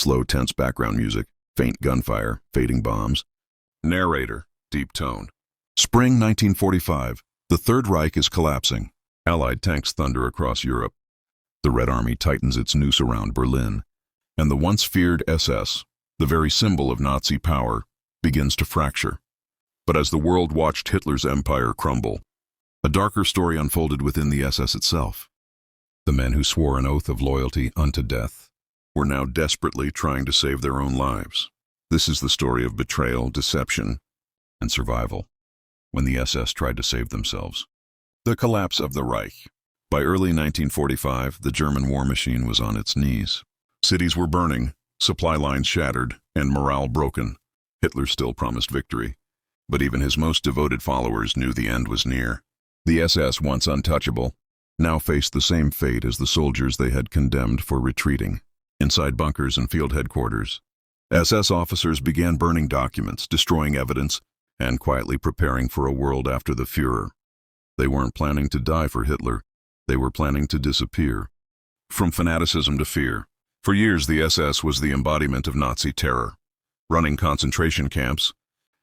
slow, tense background music, faint gunfire, fading bombs. Narrator, deep tone. Spring 1945. The Third Reich is collapsing. Allied tanks thunder across Europe. The Red Army tightens its noose around Berlin. And the once feared SS, the very symbol of Nazi power, begins to fracture. But as the world watched Hitler's empire crumble, a darker story unfolded within the SS itself. The men who swore an oath of loyalty unto death were now desperately trying to save their own lives. This is the story of betrayal, deception, and survival, when the SS tried to save themselves. The collapse of the Reich. By early 1945, the German war machine was on its knees. Cities were burning, supply lines shattered, and morale broken. Hitler still promised victory, but even his most devoted followers knew the end was near. The SS, once untouchable, now faced the same fate as the soldiers they had condemned for retreating. Inside bunkers and field headquarters, SS officers began burning documents, destroying evidence, and quietly preparing for a world after the Führer. They weren't planning to die for Hitler. They were planning to disappear. From fanaticism to fear. For years, the SS was the embodiment of Nazi terror, running concentration camps,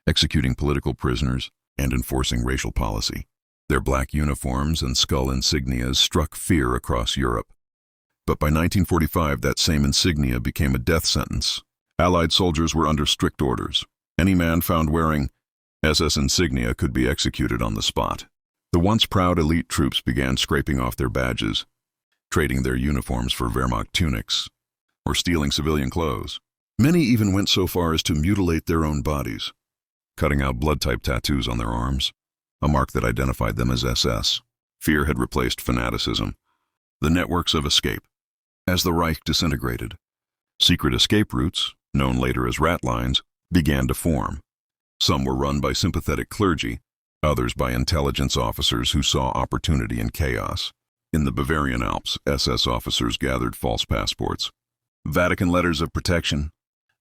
executing political prisoners, and enforcing racial policy. Their black uniforms and skull insignias struck fear across Europe. But by 1945, that same insignia became a death sentence. Allied soldiers were under strict orders. Any man found wearing SS insignia could be executed on the spot. The once proud elite troops began scraping off their badges, trading their uniforms for Wehrmacht tunics, or stealing civilian clothes. Many even went so far as to mutilate their own bodies, cutting out blood-type tattoos on their arms, a mark that identified them as SS. Fear had replaced fanaticism. The networks of escape. As the Reich disintegrated, secret escape routes, known later as ratlines, began to form. Some were run by sympathetic clergy, others by intelligence officers who saw opportunity in chaos. In the Bavarian Alps, SS officers gathered false passports, Vatican letters of protection,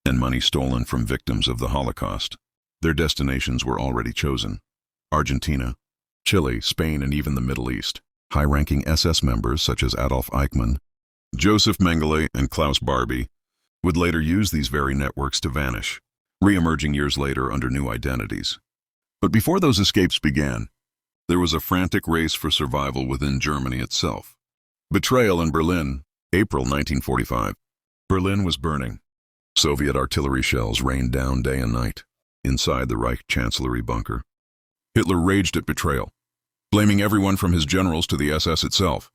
and money stolen from victims of the Holocaust. Their destinations were already chosen: Argentina, Chile, Spain, and even the Middle East. High-ranking SS members such as Adolf Eichmann, Joseph Mengele, and Klaus Barbie would later use these very networks to vanish, re-emerging years later under new identities. But before those escapes began, there was a frantic race for survival within Germany itself. Betrayal in Berlin, April 1945. Berlin was burning. Soviet artillery shells rained down day and night inside the Reich Chancellery bunker. Hitler raged at betrayal, blaming everyone from his generals to the SS itself.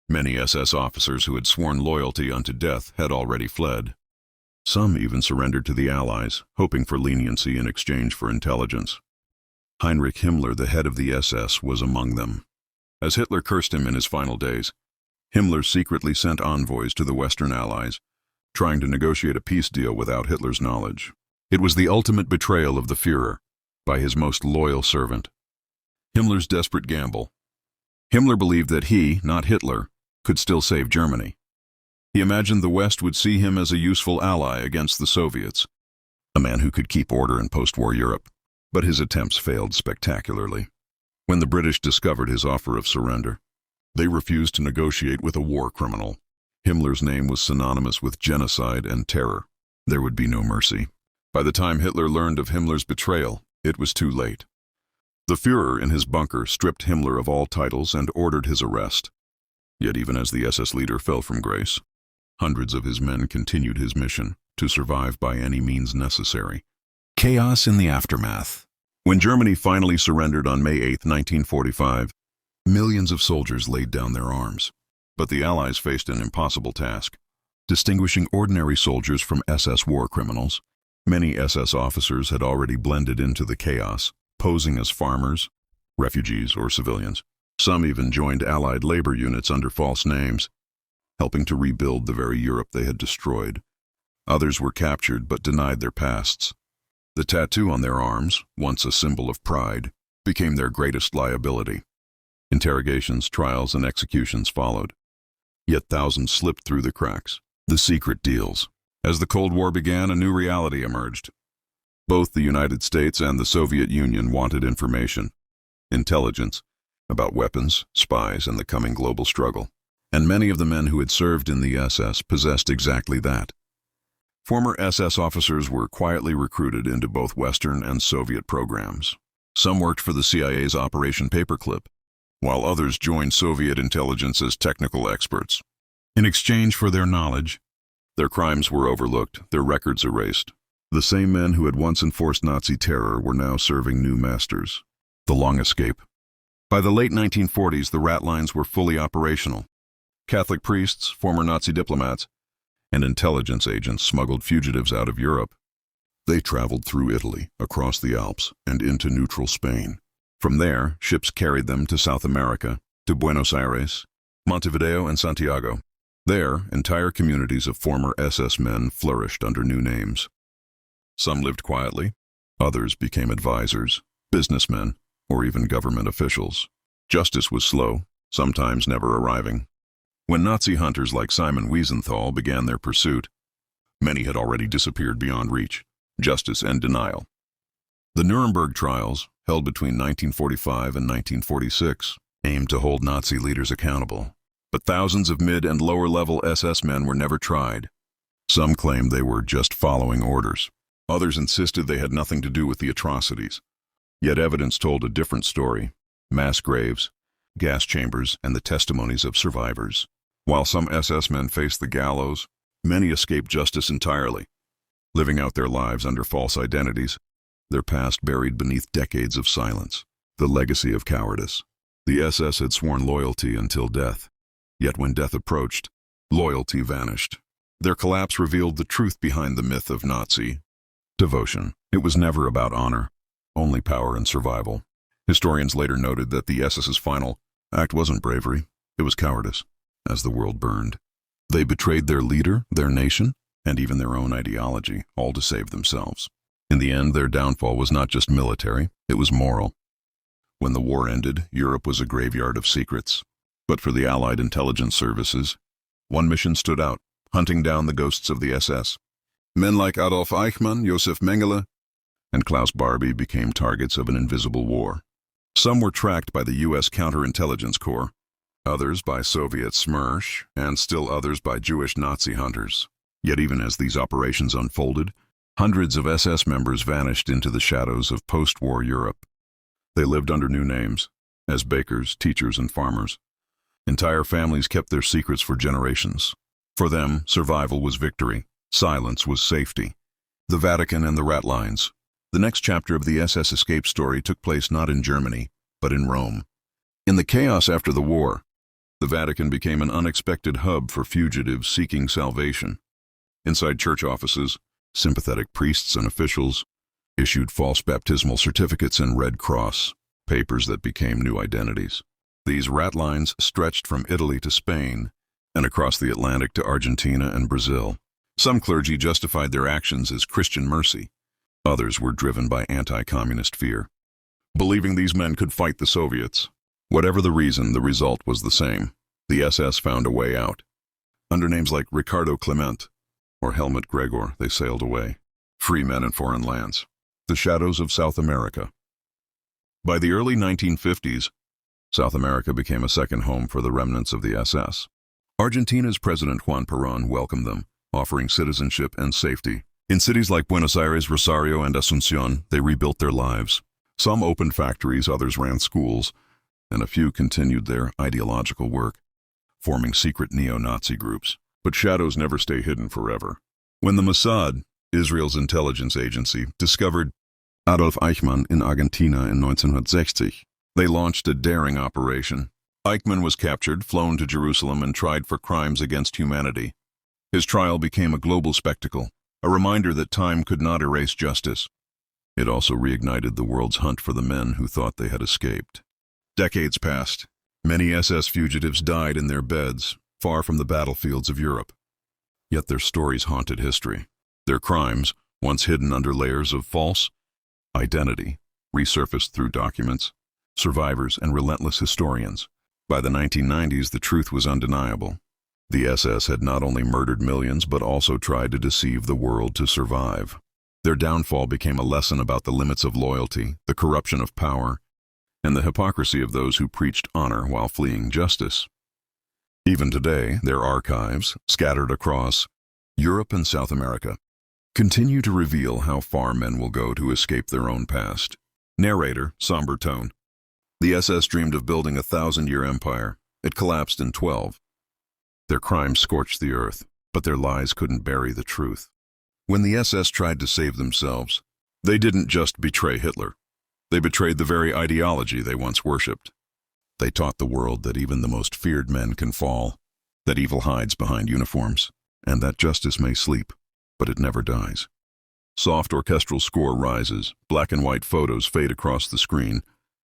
Many SS officers who had sworn loyalty unto death had already fled. Some even surrendered to the Allies, hoping for leniency in exchange for intelligence. Heinrich Himmler, the head of the SS, was among them. As Hitler cursed him in his final days, Himmler secretly sent envoys to the Western Allies, trying to negotiate a peace deal without Hitler's knowledge. It was the ultimate betrayal of the Führer by his most loyal servant. Himmler's desperate gamble. Himmler believed that he, not Hitler, could still save Germany. He imagined the West would see him as a useful ally against the Soviets, a man who could keep order in post-war Europe. But his attempts failed spectacularly. When the British discovered his offer of surrender, they refused to negotiate with a war criminal. Himmler's name was synonymous with genocide and terror. There would be no mercy. By the time Hitler learned of Himmler's betrayal, it was too late. The Führer in his bunker stripped Himmler of all titles and ordered his arrest. Yet even as the SS leader fell from grace, hundreds of his men continued his mission to survive by any means necessary. Chaos in the aftermath. When Germany finally surrendered on May 8, 1945, millions of soldiers laid down their arms. But the Allies faced an impossible task: distinguishing ordinary soldiers from SS war criminals. Many SS officers had already blended into the chaos, posing as farmers, refugees, or civilians. Some even joined Allied labor units under false names, helping to rebuild the very Europe they had destroyed. Others were captured but denied their pasts. The tattoo on their arms, once a symbol of pride, became their greatest liability. Interrogations, trials, and executions followed. Yet thousands slipped through the cracks. The secret deals. As the Cold War began, a new reality emerged. Both the United States and the Soviet Union wanted information, intelligence, about weapons, spies, and the coming global struggle. And many of the men who had served in the SS possessed exactly that. Former SS officers were quietly recruited into both Western and Soviet programs. Some worked for the CIA's Operation Paperclip, while others joined Soviet intelligence as technical experts. In exchange for their knowledge, their crimes were overlooked, their records erased. The same men who had once enforced Nazi terror were now serving new masters. The long escape. By the late 1940s, the ratlines were fully operational. Catholic priests, former Nazi diplomats, and intelligence agents smuggled fugitives out of Europe. They traveled through Italy, across the Alps, and into neutral Spain. From there, ships carried them to South America, to Buenos Aires, Montevideo, and Santiago. There, entire communities of former SS men flourished under new names. Some lived quietly, others became advisors, businessmen, or even government officials. Justice was slow, sometimes never arriving. When Nazi hunters like Simon Wiesenthal began their pursuit, many had already disappeared beyond reach. Justice and denial. The Nuremberg trials, held between 1945 and 1946, aimed to hold Nazi leaders accountable. But thousands of mid- and lower-level SS men were never tried. Some claimed they were just following orders. Others insisted they had nothing to do with the atrocities. Yet evidence told a different story: mass graves, gas chambers, and the testimonies of survivors. While some SS men faced the gallows, many escaped justice entirely, living out their lives under false identities, their past buried beneath decades of silence. The legacy of cowardice. The SS had sworn loyalty until death. Yet when death approached, loyalty vanished. Their collapse revealed the truth behind the myth of Nazi devotion. It was never about honor, only power and survival. Historians later noted that the SS's final act wasn't bravery, it was cowardice, as the world burned. They betrayed their leader, their nation, and even their own ideology, all to save themselves. In the end, their downfall was not just military, it was moral. When the war ended, Europe was a graveyard of secrets. But for the Allied intelligence services, one mission stood out: hunting down the ghosts of the SS. Men like Adolf Eichmann, Josef Mengele, and Klaus Barbie became targets of an invisible war. Some were tracked by the U.S. Counterintelligence Corps, others by Soviet SMERSH, and still others by Jewish Nazi hunters. Yet even as these operations unfolded, hundreds of SS members vanished into the shadows of post-war Europe. They lived under new names, as bakers, teachers, and farmers. Entire families kept their secrets for generations. For them, survival was victory. Silence was safety. The Vatican and the ratlines. The next chapter of the SS escape story took place not in Germany, but in Rome. In the chaos after the war, the Vatican became an unexpected hub for fugitives seeking salvation. Inside church offices, sympathetic priests and officials issued false baptismal certificates and Red Cross, papers that became new identities. These ratlines stretched from Italy to Spain and across the Atlantic to Argentina and Brazil. Some clergy justified their actions as Christian mercy. Others were driven by anti-communist fear, believing these men could fight the Soviets. Whatever the reason, the result was the same. The SS found a way out. Under names like Ricardo Clement or Helmut Gregor, they sailed away, free men in foreign lands. The shadows of South America. By the early 1950s, South America became a second home for the remnants of the SS. Argentina's President Juan Perón welcomed them, offering citizenship and safety. In cities like Buenos Aires, Rosario, and Asunción, they rebuilt their lives. Some opened factories, others ran schools, and a few continued their ideological work, forming secret neo-Nazi groups. But shadows never stay hidden forever. When the Mossad, Israel's intelligence agency, discovered Adolf Eichmann in Argentina in 1960, they launched a daring operation. Eichmann was captured, flown to Jerusalem, and tried for crimes against humanity. His trial became a global spectacle, a reminder that time could not erase justice. It also reignited the world's hunt for the men who thought they had escaped. Decades passed. Many SS fugitives died in their beds, far from the battlefields of Europe. Yet their stories haunted history. Their crimes, once hidden under layers of false identity, resurfaced through documents, survivors, and relentless historians. By the 1990s, the truth was undeniable. The SS had not only murdered millions, but also tried to deceive the world to survive. Their downfall became a lesson about the limits of loyalty, the corruption of power, and the hypocrisy of those who preached honor while fleeing justice. Even today, their archives, scattered across Europe and South America, continue to reveal how far men will go to escape their own past. Narrator, somber tone. The SS dreamed of building a 1,000-year empire. It collapsed in 12. Their crimes scorched the earth, but their lies couldn't bury the truth. When the SS tried to save themselves, they didn't just betray Hitler. They betrayed the very ideology they once worshipped. They taught the world that even the most feared men can fall, that evil hides behind uniforms, and that justice may sleep, but it never dies. Soft orchestral score rises, black and white photos fade across the screen,